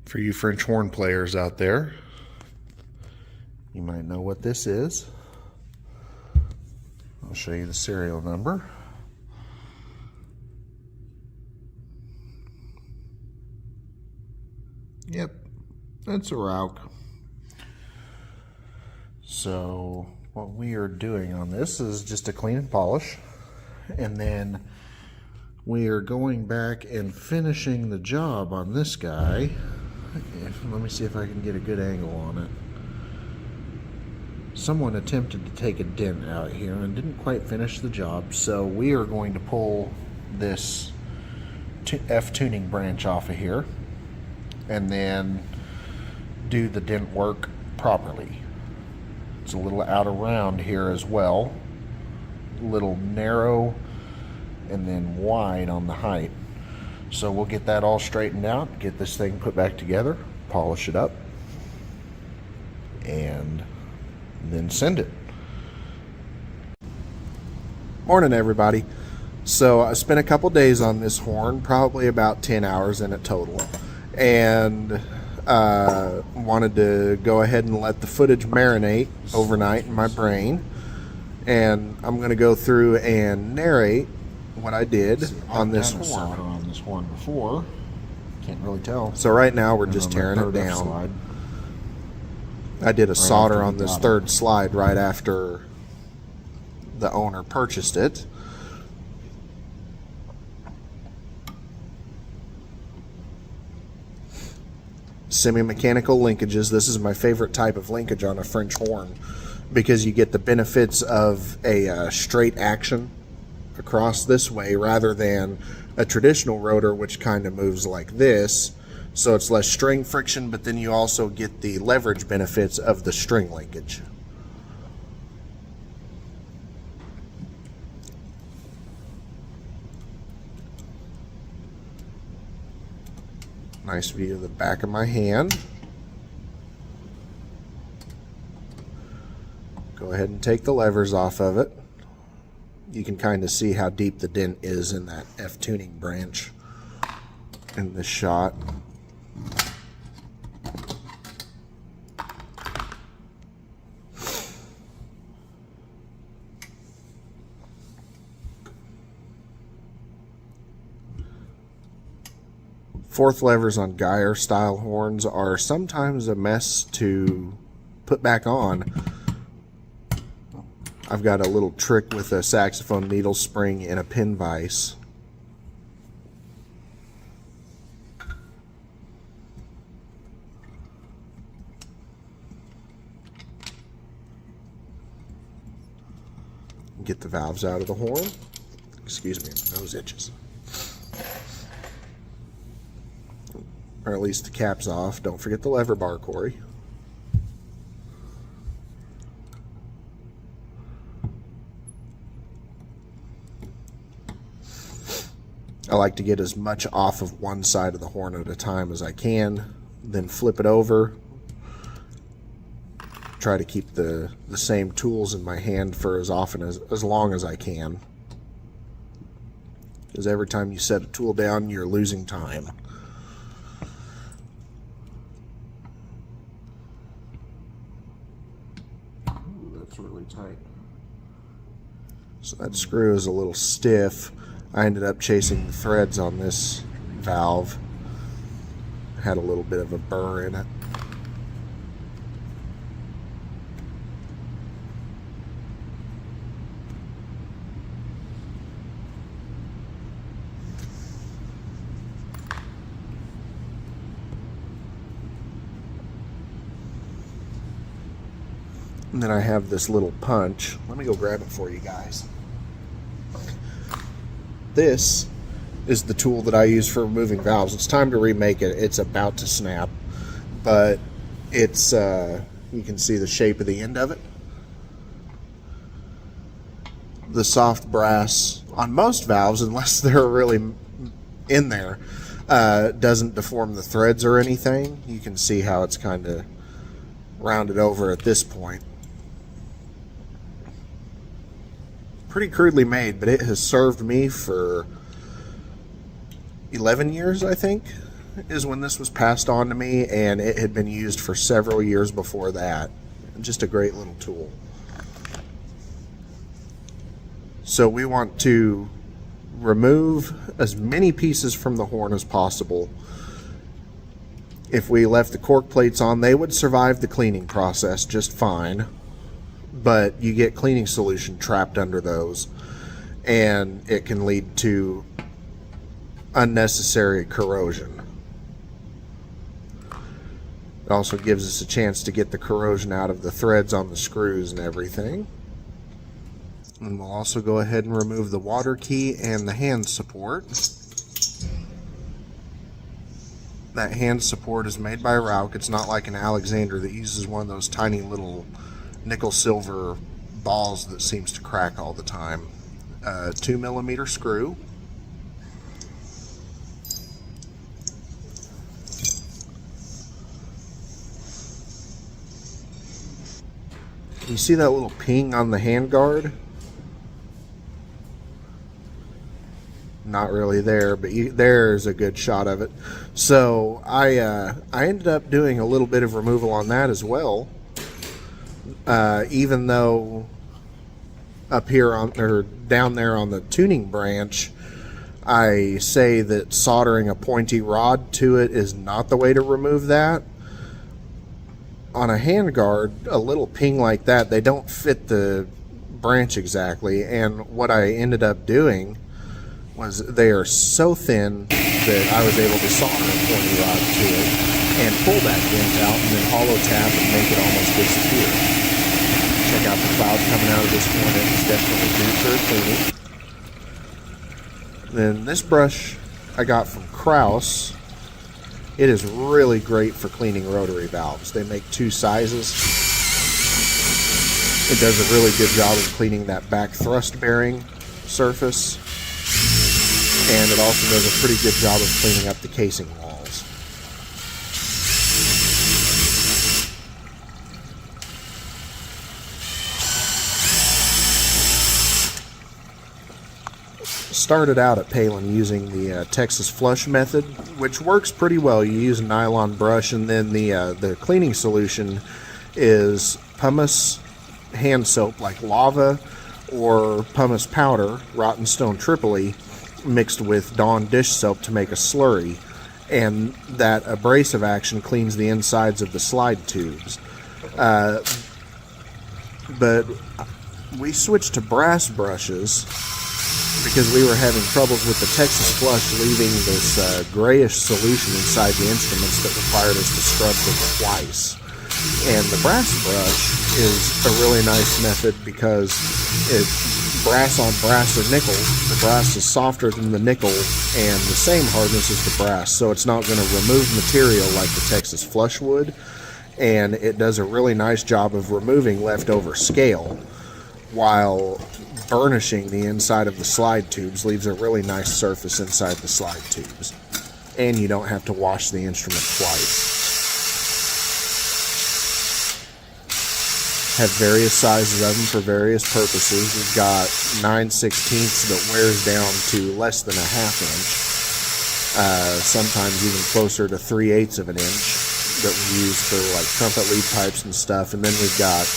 For you French horn players out there, you might know what this is. I'll show you the serial number. Yep, that's a Rauch. So what we are doing on this is just a clean and polish, and then we are going back and finishing the job on this guy. Let me see if I can get a good angle on it. Someone attempted to take a dent out here and didn't quite finish the job, so we are going to pull this F-tuning branch off of here and then do the dent work properly. It's a little out of round here as well, a little narrow and then wide on the height. So we'll get that all straightened out, get this thing put back together, polish it up, and then send it. Morning, everybody. So I spent a couple days on this horn, probably about 10 hours in it total, and wanted to go ahead and let the footage marinate overnight in my brain. And I'm going to go through and narrate what I did on this horn. Solder on this horn before, can't really tell. So right now we're just tearing it down. I did a solder on this third slide right after the owner purchased it. Semi-mechanical linkages. This is my favorite type of linkage on a French horn because you get the benefits of a straight action across this way rather than a traditional rotor, which kind of moves like this. So it's less string friction, but then you also get the leverage benefits of the string linkage. Nice view of the back of my hand. Go ahead and take the levers off of it. You can kind of see how deep the dent is in that F-tuning branch in this shot. Fourth levers on Geyer style horns are sometimes a mess to put back on. I've got a little trick with a saxophone needle spring and a pin vise. Get the valves out of the horn. Excuse me, my nose itches. Or at least the cap's off. Don't forget the lever bar, Corey. I like to get as much off of one side of the horn at a time as I can, then flip it over. Try to keep the same tools in my hand for as long as I can. Because every time you set a tool down, you're losing time. Ooh, that's really tight. So that screw is a little stiff. I ended up chasing the threads on this valve. Had a little bit of a burr in it. And then I have this little punch. Let me go grab it for you guys. This is the tool that I use for removing valves. It's time to remake it. It's about to snap, but it's you can see the shape of the end of it. The soft brass on most valves, unless they're really in there, doesn't deform the threads or anything. You can see how it's kind of rounded over at this point. Pretty crudely made, but it has served me for 11 years, I think. is when this was passed on to me, and it had been used for several years before that. Just a great little tool. So we want to remove as many pieces from the horn as possible. If we left the cork plates on, they would survive the cleaning process just fine, but you get cleaning solution trapped under those, and it can lead to unnecessary corrosion. It also gives us a chance to get the corrosion out of the threads on the screws and everything. And we'll also go ahead and remove the water key and the hand support. That hand support is made by Rauch. It's not like an Alexander that uses one of those tiny little nickel silver balls that seems to crack all the time. 2mm screw. You see that little ping on the hand guard? Not really there, but there's a good shot of it. So I ended up doing a little bit of removal on that as well. Even though up here or down there on the tuning branch, I say that soldering a pointy rod to it is not the way to remove that. On a handguard, a little ping like that, they don't fit the branch exactly, and what I ended up doing was they are so thin that I was able to solder a pointy rod to it and pull that dent out and then hollow tap and make it almost disappear. Check out the cloud coming out of this horn. It's definitely due for cleaning. Then this brush I got from Kraus. It is really great for cleaning rotary valves. They make two sizes. It does a really good job of cleaning that back thrust bearing surface. And it also does a pretty good job of cleaning up the casing walls. Started out at Palin using the Texas flush method, which works pretty well. You use a nylon brush, and then the cleaning solution is pumice hand soap like lava, or pumice powder, rotten stone Tripoli, mixed with Dawn dish soap to make a slurry, and that abrasive action cleans the insides of the slide tubes. But we switched to brass brushes because we were having troubles with the Texas flush leaving this grayish solution inside the instruments that required us to scrub them twice. And the brass brush is a really nice method because brass on brass or nickel, the brass is softer than the nickel and the same hardness as the brass, so it's not going to remove material like the Texas flush would, and it does a really nice job of removing leftover scale while burnishing the inside of the slide tubes. Leaves a really nice surface inside the slide tubes, and you don't have to wash the instrument twice. Have various sizes of them for various purposes. We've got 9/16 that wears down to less than a ½ inch, sometimes even closer to 3/8 of an inch that we use for like trumpet lead pipes and stuff. And then we've got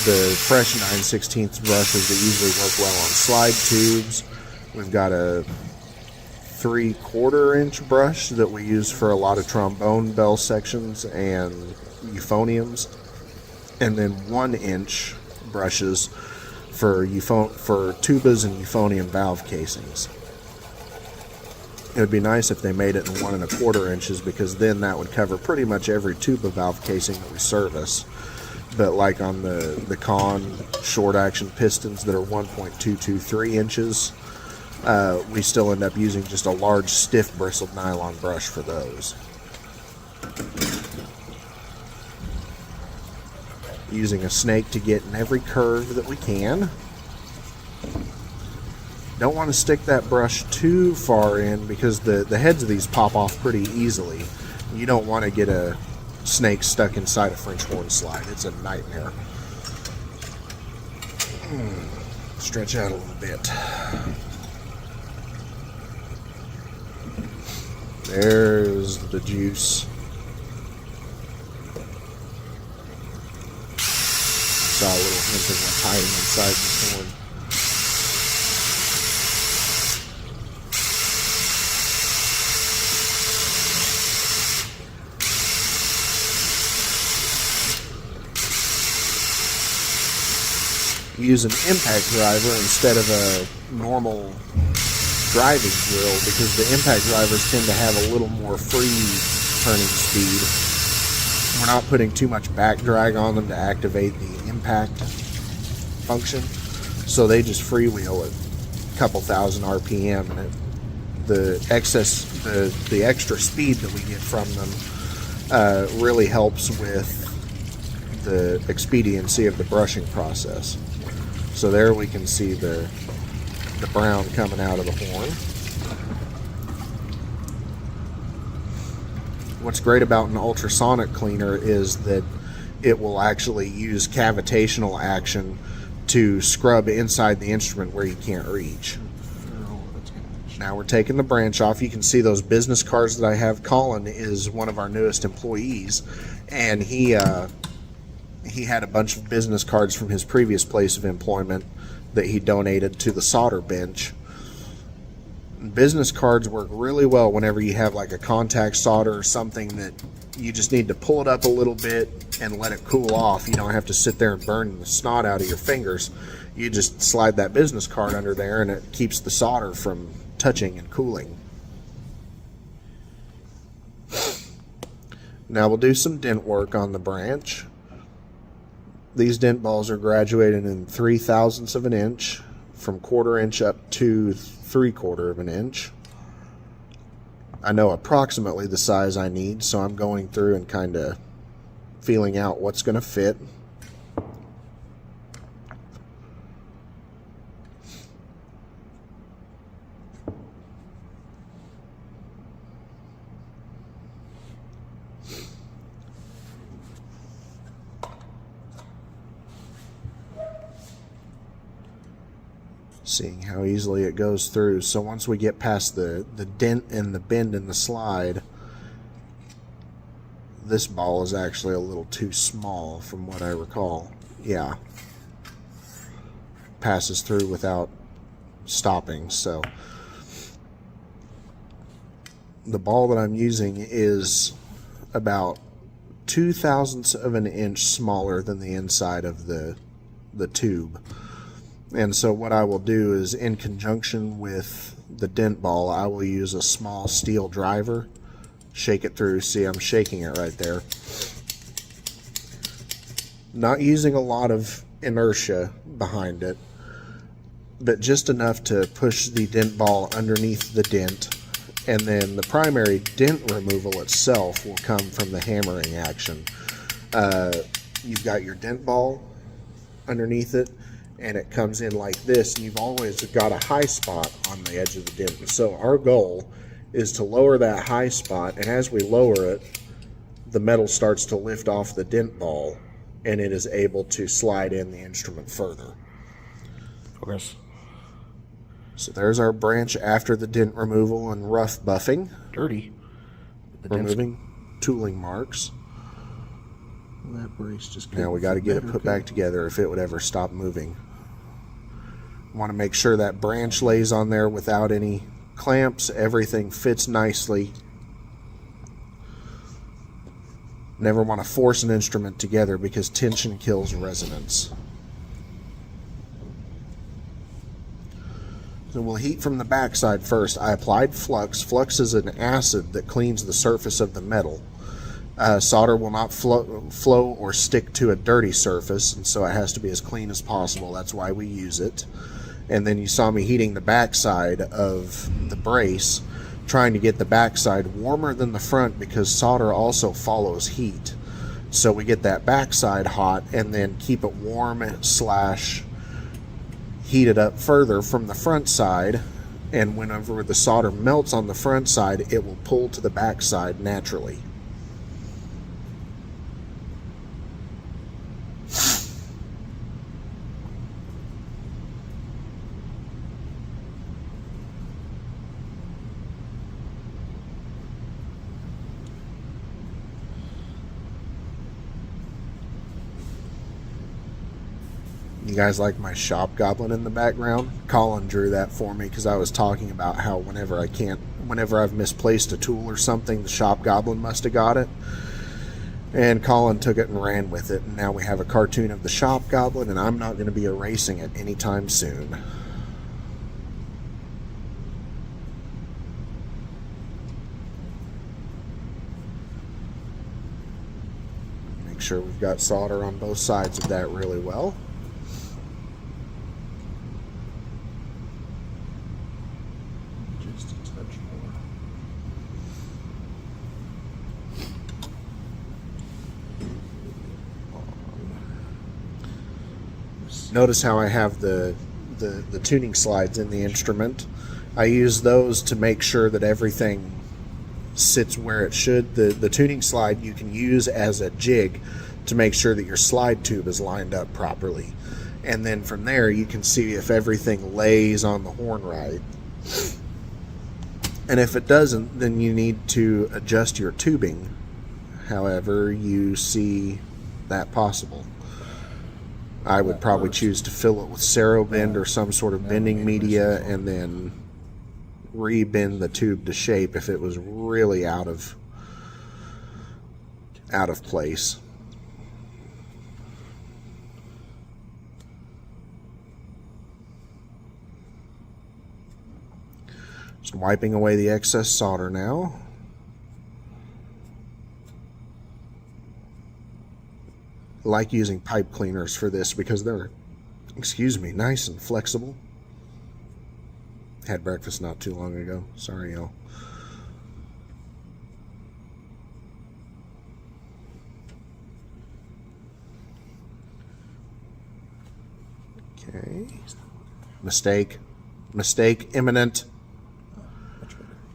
the fresh 9/16 brushes that usually work well on slide tubes. We've got a 3/4 inch brush that we use for a lot of trombone bell sections and euphoniums. And then 1 inch brushes for tubas and euphonium valve casings. It would be nice if they made it in 1 1/4 inches, because then that would cover pretty much every tuba valve casing that we service. But like on the Con short action pistons that are 1.223 inches, we still end up using just a large stiff bristled nylon brush for those. Using a snake to get in every curve that we can. Don't want to stick that brush too far in because the heads of these pop off pretty easily. You don't want to get a snake stuck inside a French horn slide. It's a nightmare. Stretch out a little bit. There's the juice. Saw a little hint of what's hiding inside this horn. Use an impact driver instead of a normal driving drill because the impact drivers tend to have a little more free turning speed. We're not putting too much back drag on them to activate the impact function, so they just freewheel at a couple thousand RPM, and the extra speed that we get from them really helps with the expediency of the brushing process. So there we can see the brown coming out of the horn. What's great about an ultrasonic cleaner is that it will actually use cavitational action to scrub inside the instrument where you can't reach. Now we're taking the branch off. You can see those business cards that I have. Colin is one of our newest employees, and he had a bunch of business cards from his previous place of employment that he donated to the solder bench. Business cards work really well whenever you have like a contact solder or something that you just need to pull it up a little bit and let it cool off. You don't have to sit there and burn the snot out of your fingers. You just slide that business card under there and it keeps the solder from touching and cooling. Now we'll do some dent work on the branch. These dent balls are graduated in 3/1000ths of an inch, from 1/4 inch up to 3/4 of an inch. I know approximately the size I need, so I'm going through and kind of feeling out what's going to fit. Seeing how easily it goes through. So once we get past the dent and the bend in the slide, this ball is actually a little too small from what I recall. Yeah. Passes through without stopping. So the ball that I'm using is about 2/1000ths of an inch smaller than the inside of the tube. And so what I will do is, in conjunction with the dent ball, I will use a small steel driver, shake it through. See, I'm shaking it right there. Not using a lot of inertia behind it, but just enough to push the dent ball underneath the dent. And then the primary dent removal itself will come from the hammering action. You've got your dent ball underneath it, and it comes in like this, and you've always got a high spot on the edge of the dent. And so our goal is to lower that high spot, and as we lower it, the metal starts to lift off the dent ball, and it is able to slide in the instrument further. Okay. So there's our branch after the dent removal and rough buffing. Dirty. Removing tooling marks. That brace just now we got to get it put back together if it would ever stop moving. Want to make sure that branch lays on there without any clamps. Everything fits nicely. Never want to force an instrument together because tension kills resonance. So we'll heat from the backside first. I applied flux. Flux is an acid that cleans the surface of the metal. Solder will not flow or stick to a dirty surface, and so it has to be as clean as possible. That's why we use it. And then you saw me heating the backside of the brace, trying to get the backside warmer than the front because solder also follows heat. So we get that backside hot and then keep it warm / heat it up further from the front side, and whenever the solder melts on the front side, it will pull to the backside naturally. You guys like my shop goblin in the background? Colin drew that for me because I was talking about how whenever I've misplaced a tool or something, the shop goblin must have got it. And Colin took it and ran with it, and now we have a cartoon of the shop goblin, and I'm not going to be erasing it anytime soon. Make sure we've got solder on both sides of that really well. Just a touch more. Notice how I have the tuning slides in the instrument. I use those to make sure that everything sits where it should. The tuning slide you can use as a jig to make sure that your slide tube is lined up properly. And then from there you can see if everything lays on the horn right. And if it doesn't, then you need to adjust your tubing however you see that possible. I would probably choose to fill it with Serobend or some sort of bending media and then re-bend the tube to shape if it was really out of place. Just wiping away the excess solder now. I like using pipe cleaners for this because they're, nice and flexible. Had breakfast not too long ago. Sorry, y'all. Okay. Mistake imminent.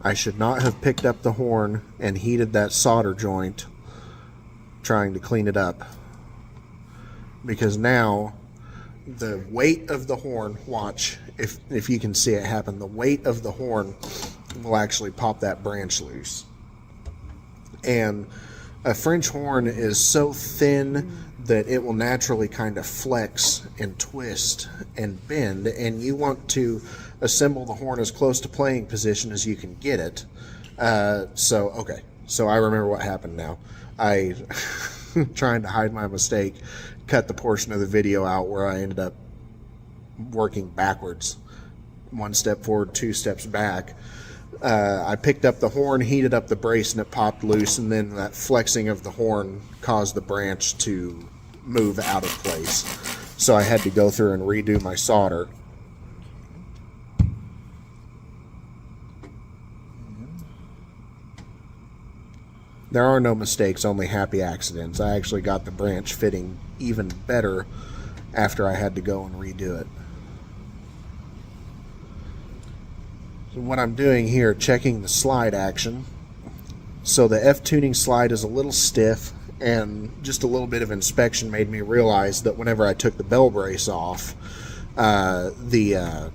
I should not have picked up the horn and heated that solder joint trying to clean it up. Because now the weight of the horn, watch, if you can see it happen, the weight of the horn will actually pop that branch loose. And a French horn is so thin that it will naturally kind of flex and twist and bend, and you want to assemble the horn as close to playing position as you can get it. So I remember what happened now. I, trying to hide my mistake, cut the portion of the video out where I ended up working backwards. 1 step forward, 2 steps back. I picked up the horn, heated up the brace, and it popped loose, and then that flexing of the horn caused the branch to move out of place. So I had to go through and redo my solder. There are no mistakes, only happy accidents. I actually got the branch fitting even better after I had to go and redo it. So what I'm doing here, checking the slide action. So the F-tuning slide is a little stiff, and just a little bit of inspection made me realize that whenever I took the bell brace off, the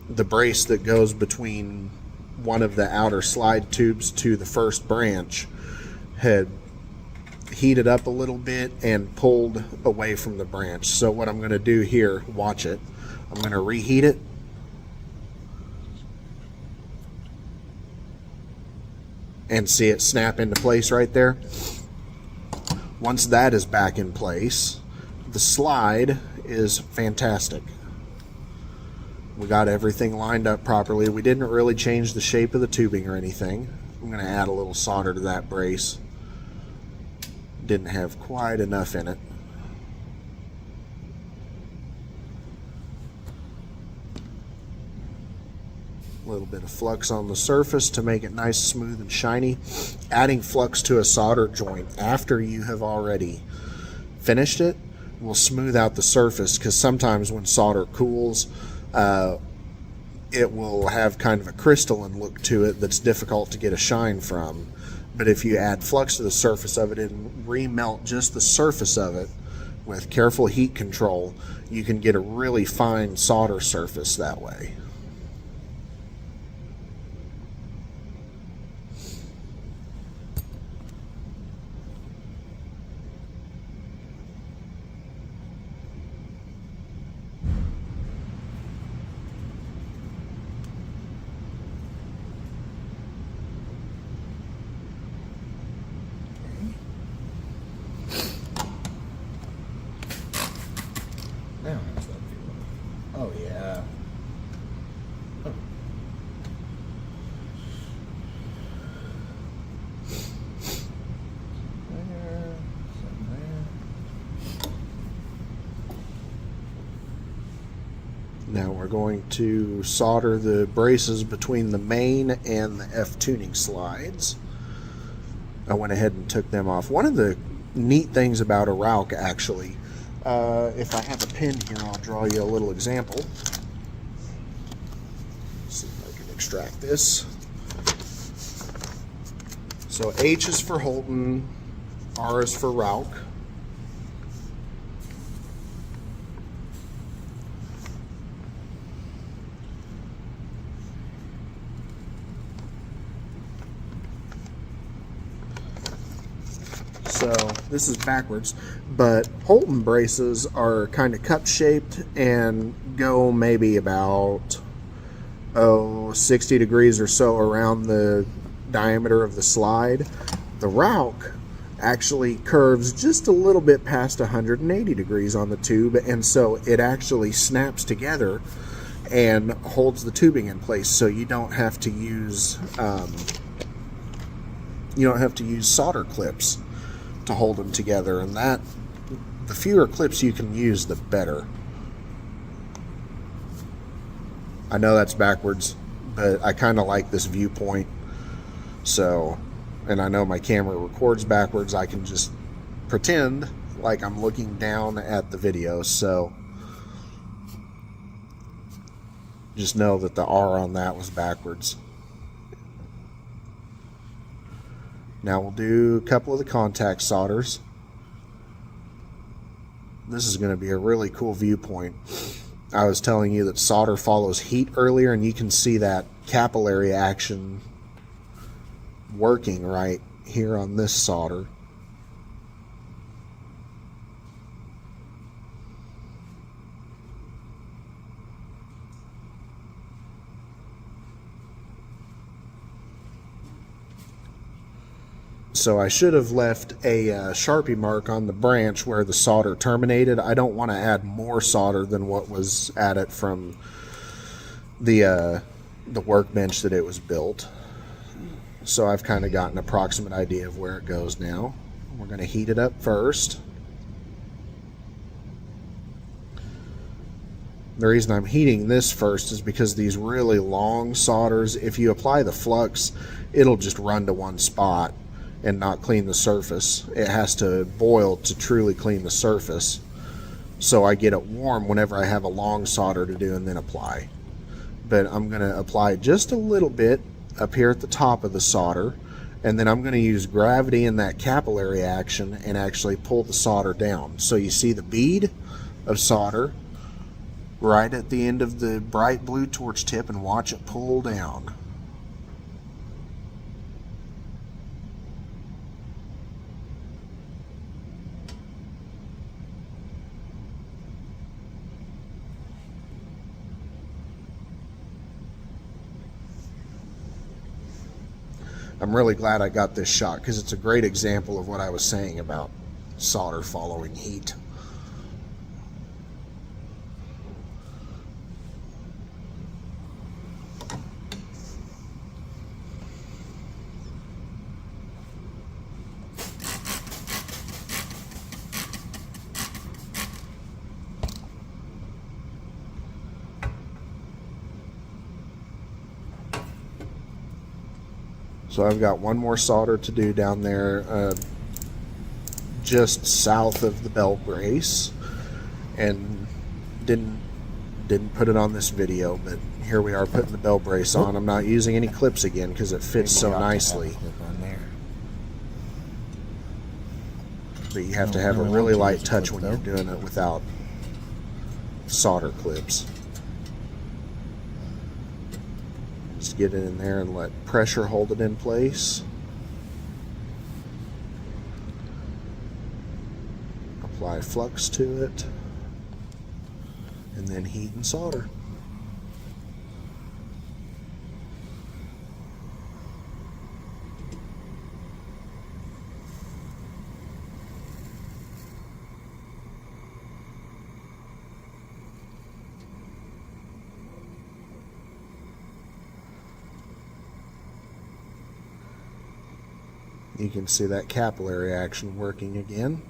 brace that goes between one of the outer slide tubes to the first branch had heated up a little bit and pulled away from the branch. So what I'm going to do here, watch it, I'm going to reheat it. And see it snap into place right there. Once that is back in place, the slide is fantastic. We got everything lined up properly. We didn't really change the shape of the tubing or anything. I'm going to add a little solder to that brace. Didn't have quite enough in it. A little bit of flux on the surface to make it nice, smooth, and shiny. Adding flux to a solder joint after you have already finished it will smooth out the surface, because sometimes when solder cools, it will have kind of a crystalline look to it that's difficult to get a shine from. But if you add flux to the surface of it and remelt just the surface of it with careful heat control, you can get a really fine solder surface that way. going to solder the braces between the main and the F tuning slides. I went ahead and took them off. One of the neat things about a Rauch, actually, if I have a pin here, I'll draw you a little example. Let's see if I can extract this. So H is for Holton, R is for Rauch. So this is backwards, but Holton braces are kind of cup shaped and go maybe about 60 degrees or so around the diameter of the slide. The Rauch actually curves just a little bit past 180 degrees on the tube, and so it actually snaps together and holds the tubing in place, so you don't have to use solder clips to hold them together, and that the fewer clips you can use, the better. I know that's backwards, but I kind of like this viewpoint. So, and I know my camera records backwards, I can just pretend like I'm looking down at the video. So just know that the R on that was backwards. Now we'll do a couple of the contact solders. This is going to be a really cool viewpoint. I was telling you that solder follows heat earlier, and you can see that capillary action working right here on this solder. So I should have left a Sharpie mark on the branch where the solder terminated. I don't want to add more solder than what was added from the workbench that it was built. So I've kind of got an approximate idea of where it goes now. We're going to heat it up first. The reason I'm heating this first is because these really long solders, if you apply the flux, it'll just run to one spot and not clean the surface. It has to boil to truly clean the surface. So I get it warm whenever I have a long solder to do and then apply. But I'm going to apply just a little bit up here at the top of the solder, and then I'm going to use gravity and that capillary action and actually pull the solder down. So you see the bead of solder right at the end of the bright blue torch tip, and watch it pull down. I'm really glad I got this shot because it's a great example of what I was saying about solder following heat. So I've got one more solder to do down there just south of the belt brace, and didn't put it on this video, but here we are putting the belt brace on. I'm not using any clips again because it fits so nicely. But you have to have a really light touch when you're doing it without solder clips. Just get it in there and let pressure hold it in place. Apply flux to it, and then heat and solder. You can see that capillary action working again.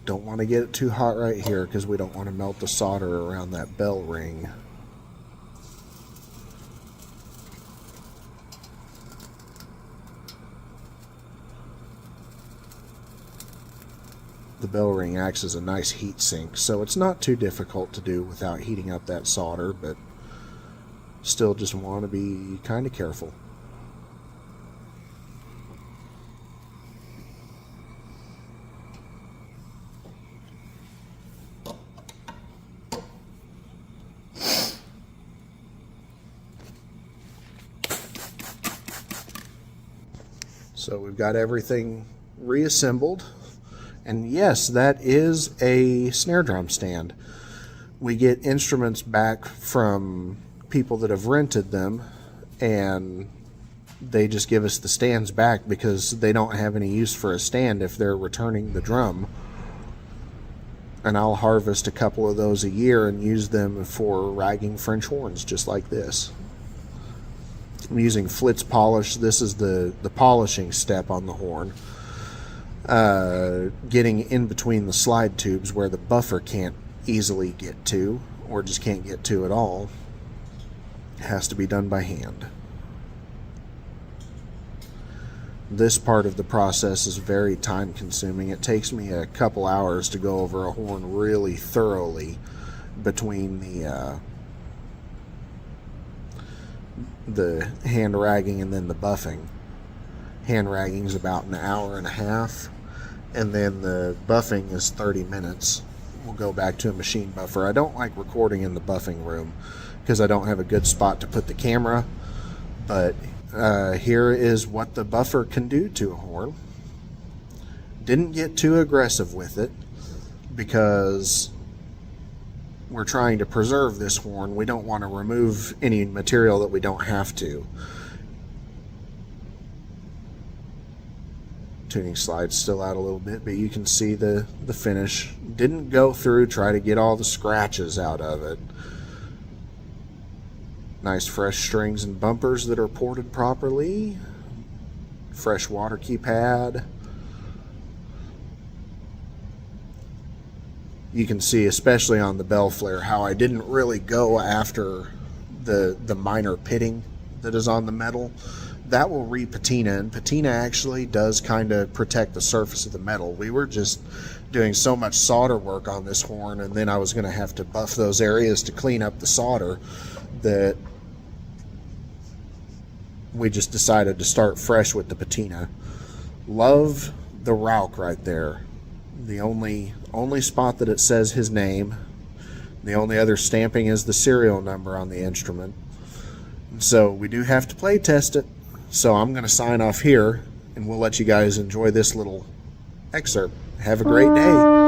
Don't want to get it too hot right here because we don't want to melt the solder around that bell ring. The bell ring acts as a nice heat sink, so it's not too difficult to do without heating up that solder, but still just want to be kind of careful. So we've got everything reassembled. And yes, that is a snare drum stand. We get instruments back from people that have rented them, and they just give us the stands back because they don't have any use for a stand if they're returning the drum. And I'll harvest a couple of those a year and use them for ragging French horns just like this. I'm using Flitz polish. This is the polishing step on the horn. Getting in between the slide tubes where the buffer can't easily get to, or just can't get to at all. It has to be done by hand. This part of the process is very time consuming. It takes me a couple hours to go over a horn really thoroughly between the hand ragging and then the buffing. Hand ragging is about an hour and a half, and then the buffing is 30 minutes. We'll go back to a machine buffer. I don't like recording in the buffing room because I don't have a good spot to put the camera, but here is what the buffer can do to a horn. Didn't get too aggressive with it because we're trying to preserve this horn. We don't want to remove any material that we don't have to. Tuning slide's still out a little bit, but you can see the finish. Didn't go through, try to get all the scratches out of it. Nice fresh strings and bumpers that are ported properly. Fresh water key pad. You can see, especially on the bell flare, how I didn't really go after the minor pitting that is on the metal. That will re-patina, and patina actually does kind of protect the surface of the metal. We were just doing so much solder work on this horn, and then I was going to have to buff those areas to clean up the solder, that we just decided to start fresh with the patina. Love the Rauch right there. The only spot that it says his name. The only other stamping is the serial number on the instrument. So we do have to play test it. So I'm going to sign off here, and we'll let you guys enjoy this little excerpt. Have a great day.